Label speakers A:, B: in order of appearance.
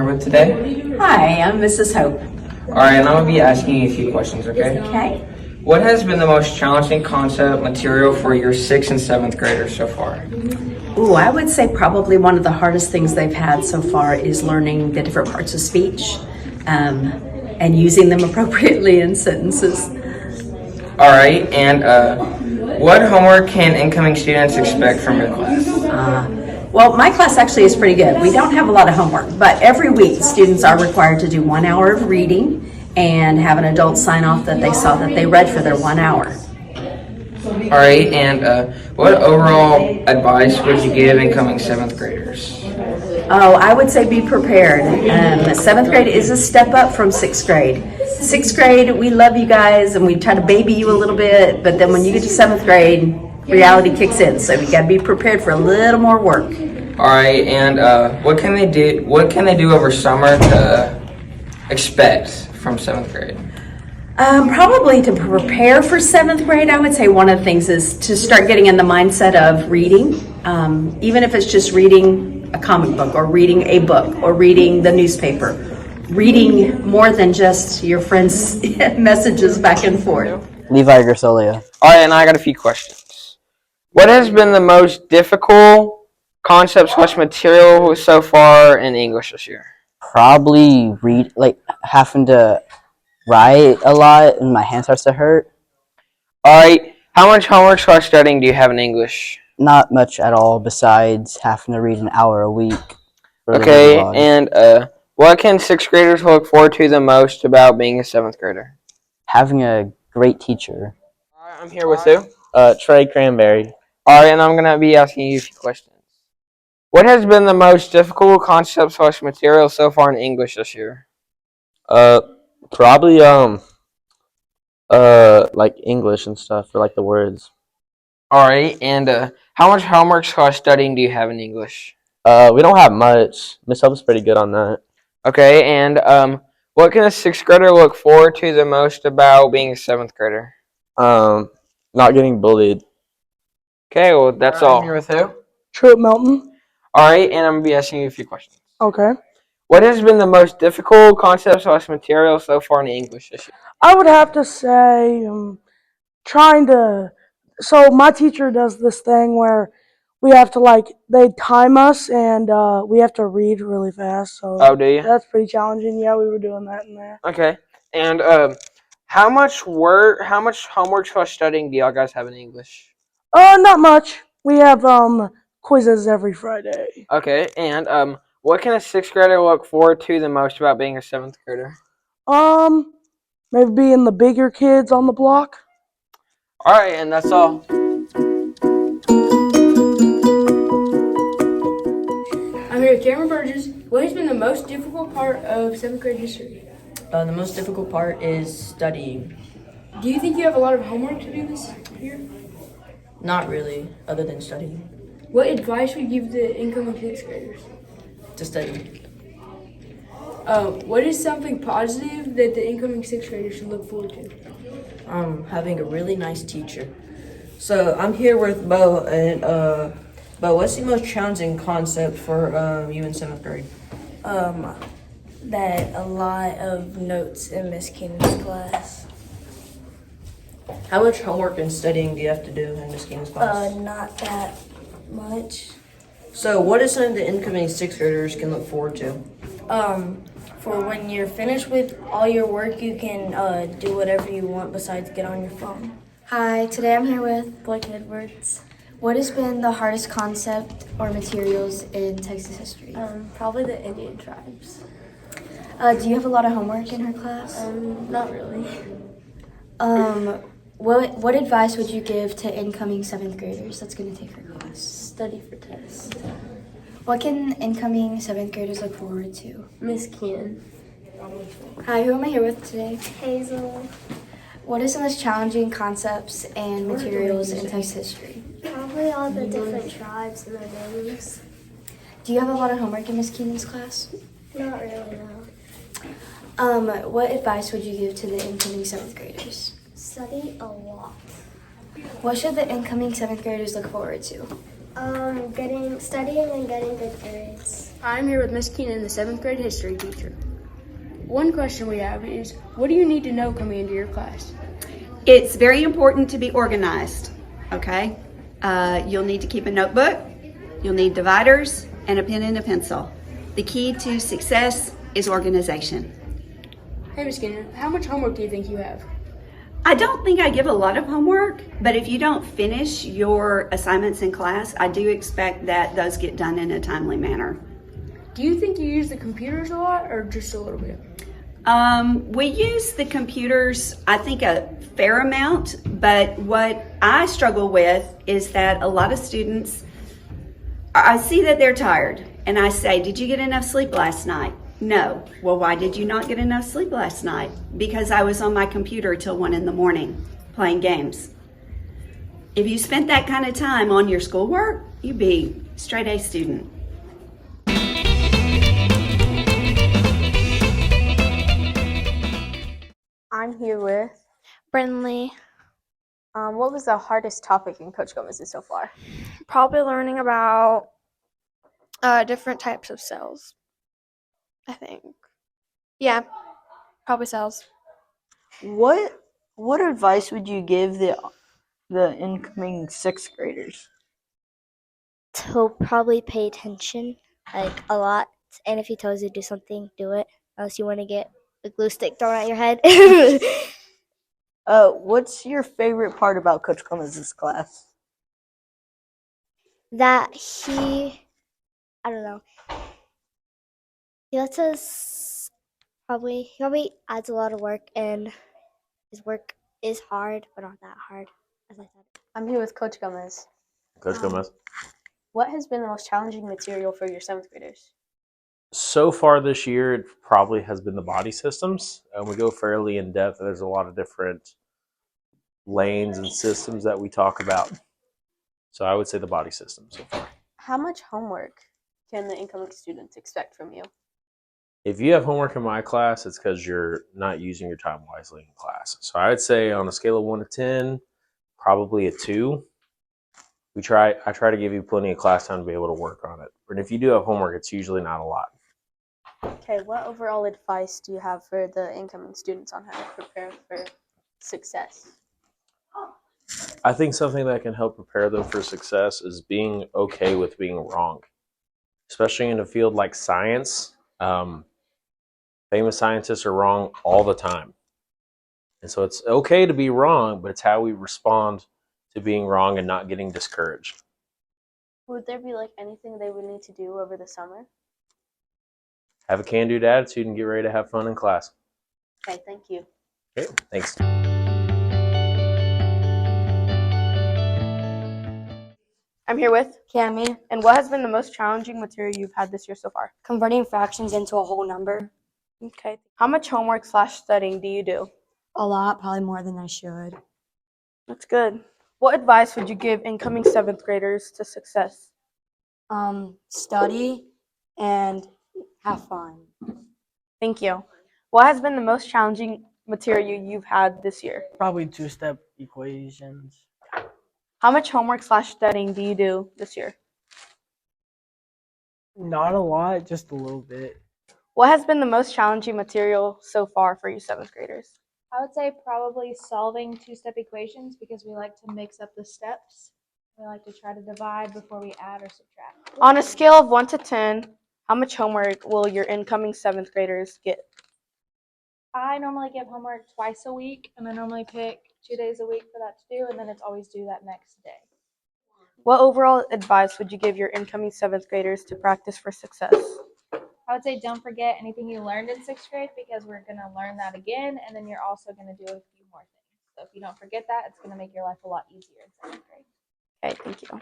A: with today?
B: Hi, I'm Mrs. Hope.
A: All right, and I'm going to be asking you a few questions, okay?
B: Okay.
A: What has been the most challenging concept material for your 6th and 7th graders so far?
B: Ooh, I would say probably one of the hardest things they've had so far is learning the different parts of speech and using them appropriately in sentences.
A: All right, and what homework can incoming students expect from your class?
B: Well, my class actually is pretty good. We don't have a lot of homework, but every week students are required to do 1 hour of reading and have an adult sign off that they saw that they read for their 1 hour.
A: All right, and what overall advice would you give incoming 7th graders?
B: Oh, I would say be prepared. 7th grade is a step up from 6th grade. 6th grade, we love you guys and we try to baby you a little bit, but then when you get to 7th grade, reality kicks in. So you got to be prepared for a little more work.
A: All right, and what can they do? What can they do over summer to expect from 7th grade?
B: Probably to prepare for 7th grade, I would say one of the things is to start getting in the mindset of reading, even if it's just reading a comic book or reading a book or reading the newspaper. Reading more than just your friends' messages back and forth.
C: Levi Grassolia.
A: All right, and I got a few questions. What has been the most difficult concept / material so far in English this year?
C: Probably having to write a lot and my hand starts to hurt.
A: All right, how much homework / studying do you have in English?
C: Not much at all besides having to read an hour a week.
A: Okay, and what can 6th graders look forward to the most about being a 7th grader?
C: Having a great teacher.
A: All right, I'm here with who?
D: Trey Cranberry.
A: All right, and I'm going to be asking you a few questions. What has been the most difficult concept / material so far in English this year?
D: Probably like English and stuff for like the words.
A: All right, and how much homework / studying do you have in English?
D: We don't have much. Miss Hope's pretty good on that.
A: Okay, and what can a 6th grader look forward to the most about being a 7th grader?
D: Not getting bullied.
A: Okay, well, that's all. I'm here with who?
E: Trip Melton.
A: All right, and I'm going to be asking you a few questions.
E: Okay.
A: What has been the most difficult concept / material so far in English this year?
E: I would have to say so my teacher does this thing where we have to they time us and we have to read really fast. So
A: Oh, do you?
E: that's pretty challenging. Yeah, we were doing that in there.
A: Okay, and how much homework / studying do y'all guys have in English?
E: Not much. We have quizzes every Friday.
A: Okay, and what can a 6th grader look forward to the most about being a 7th grader?
E: Maybe being the bigger kids on the block.
A: All right, and that's all.
F: I'm here with Cameron Burgess. What has been the most difficult part of 7th grade history?
G: The most difficult part is studying.
F: Do you think you have a lot of homework to do this year?
G: Not really, other than studying.
F: What advice would you give the incoming 6th graders?
G: To study.
F: What is something positive that the incoming 6th graders should look forward to?
G: Having a really nice teacher. So I'm here with Bo, and Bo, what's the most challenging concept for you in 7th grade?
H: That a lot of notes in Miss Keenan's class.
G: How much homework and studying do you have to do in Miss Keenan's class?
H: Not that much.
G: So what is something the incoming 6th graders can look forward to?
H: For when you're finished with all your work, you can do whatever you want besides get on your phone.
I: Hi, today I'm here with Blake Edwards. What has been the hardest concept or materials in Texas history?
H: Probably the Indian tribes.
I: Do you have a lot of homework in her class?
H: Not really.
I: What advice would you give to incoming 7th graders that's going to take her class?
H: Study for tests.
I: What can incoming 7th graders look forward to?
H: Miss Keenan.
I: Hi, who am I here with today?
H: Hazel.
I: What is the most challenging concepts and materials in Texas history?
H: Probably all the different tribes and their names.
I: Do you have a lot of homework in Miss Keenan's class?
H: Not really, no.
I: What advice would you give to the incoming 7th graders?
H: Study a lot.
I: What should the incoming 7th graders look forward to?
H: Studying and getting good grades.
F: I'm here with Miss Keenan, the 7th grade history teacher. One question we have is, what do you need to know coming into your class?
B: It's very important to be organized, okay? You'll need to keep a notebook, you'll need dividers, and a pen and a pencil. The key to success is organization.
F: Hey, Miss Keenan, how much homework do you think you have?
B: I don't think I give a lot of homework, but if you don't finish your assignments in class, I do expect that those get done in a timely manner.
F: Do you think you use the computers a lot or just a little bit?
B: We use the computers, I think, a fair amount, but what I struggle with is that a lot of students, I see that they're tired, and I say, did you get enough sleep last night? No. Well, why did you not get enough sleep last night? Because I was on my computer till 1 a.m. playing games. If you spent that kind of time on your schoolwork, you'd be straight A student.
J: I'm here with.
I: Brinley,
J: What was the hardest topic in Coach Gomez's so far?
I: probably learning about different types of cells, I think. Yeah, probably cells.
C: What advice would you give the incoming sixth graders?
K: To probably pay attention, like a lot. And if he tells you to do something, do it. Unless you want to get a glue stick thrown at your head.
C: What's your favorite part about Coach Gomez's class?
K: That I don't know. He lets us he probably adds a lot of work, and his work is hard, but not that hard, as I said.
J: I'm here with Coach Gomez.
D: Coach Gomez.
J: What has been the most challenging material for your 7th graders?
D: So far this year, it probably has been the body systems. We go fairly in depth. There's a lot of different lanes and systems that we talk about. So I would say the body system so far.
J: How much homework can the incoming students expect from you?
D: If you have homework in my class, it's because you're not using your time wisely in class. So I would say on a scale of 1 to 10, probably a 2. I try to give you plenty of class time to be able to work on it. But if you do have homework, it's usually not a lot.
J: Okay, what overall advice do you have for the incoming students on how to prepare for success?
D: I think something that can help prepare them for success is being okay with being wrong, especially in a field like science. Famous scientists are wrong all the time. And so it's okay to be wrong, but it's how we respond to being wrong and not getting discouraged.
J: Would there be anything they would need to do over the summer?
D: Have a can-do attitude and get ready to have fun in class.
J: Okay, thank you.
D: Okay, thanks.
J: I'm here with.
L: Cammy,
J: And what has been the most challenging material you've had this year so far?
L: converting fractions into a whole number.
J: Okay. How much homework/studying do you do?
L: A lot, probably more than I should.
J: That's good. What advice would you give incoming 7th graders to success?
L: Study and have fun.
J: Thank you. What has been the most challenging material you've had this year?
M: Probably two-step equations.
J: How much homework/studying do you do this year?
M: Not a lot, just a little bit.
J: What has been the most challenging material so far for you 7th graders?
N: I would say probably solving two-step equations because we like to mix up the steps. We like to try to divide before we add or subtract.
J: On a scale of 1 to 10, how much homework will your incoming 7th graders get?
N: I normally give homework twice a week, and I normally pick 2 days a week for that to do, and then it's always due that next day.
J: What overall advice would you give your incoming 7th graders to practice for success?
N: I would say don't forget anything you learned in 6th grade because we're going to learn that again, and then you're also going to do a few more things. So if you don't forget that, it's going to make your life a lot easier in 7th grade.
J: Okay, thank you.